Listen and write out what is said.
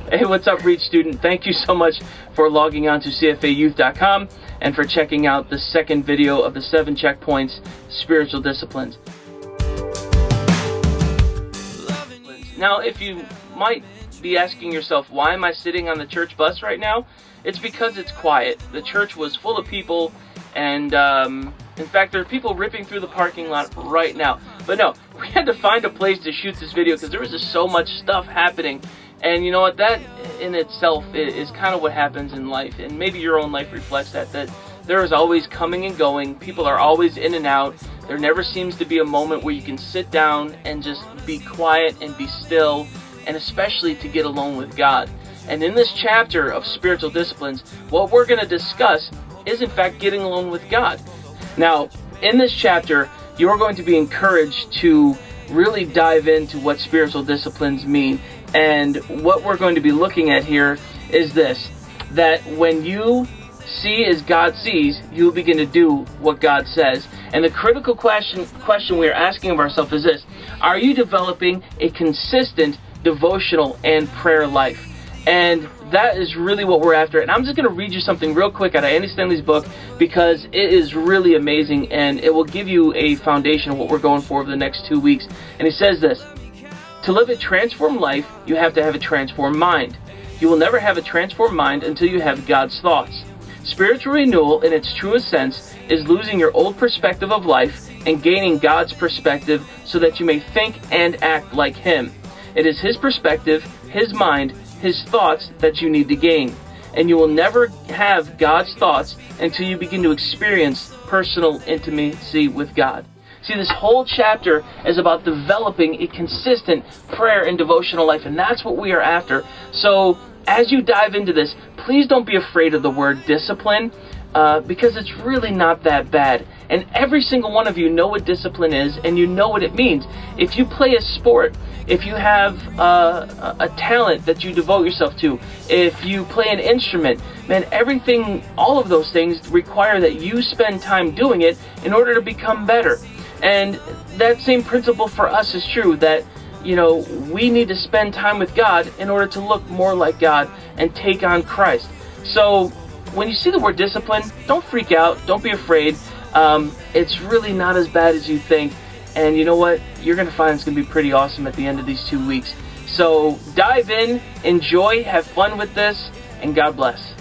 Hey, what's up, Reach student? Thank you so much for logging on to cfayouth.com and for checking out the second video of the 7 checkpoints, spiritual disciplines. Now, if you might be asking yourself, why am I sitting on the church bus right now? It's because it's quiet. The church was full of people, and in fact, there are people ripping through the parking lot right now. But no, we had to find a place to shoot this video because there was just so much stuff happening. And you know what, that in itself is kind of what happens in life, and maybe your own life reflects that there is always coming and going. People are always in and out. There never seems to be a moment where you can sit down and just be quiet and be still, and especially to get alone with God. And in this chapter of spiritual disciplines, what we're going to discuss is in fact getting alone with God. Now, in this chapter, you're going to be encouraged to really dive into what spiritual disciplines mean. And what we're going to be looking at here is this, that when you see as God sees, you'll begin to do what God says. And the critical question we are asking of ourselves is this: are you developing a consistent devotional and prayer life? And that is really what we're after. And I'm just going to read you something real quick out of Stanley's book, because it is really amazing and it will give you a foundation of what we're going for over the next 2 weeks. And he says this: to live a transformed life, you have to have a transformed mind. You will never have a transformed mind until you have God's thoughts. Spiritual renewal, in its truest sense, is losing your old perspective of life and gaining God's perspective so that you may think and act like Him. It is His perspective, His mind, His thoughts that you need to gain. And you will never have God's thoughts until you begin to experience personal intimacy with God. See, this whole chapter is about developing a consistent prayer and devotional life, and that's what we are after. So, as you dive into this, please don't be afraid of the word discipline, because it's really not that bad. And every single one of you know what discipline is, and you know what it means. If you play a sport, if you have a talent that you devote yourself to, if you play an instrument, man, everything, all of those things require that you spend time doing it in order to become better. And that same principle for us is true, that, you know, we need to spend time with God in order to look more like God and take on Christ. So when you see the word discipline, don't freak out, don't be afraid. It's really not as bad as you think. And you know what? You're going to find it's going to be pretty awesome at the end of these 2 weeks. So dive in, enjoy, have fun with this, and God bless.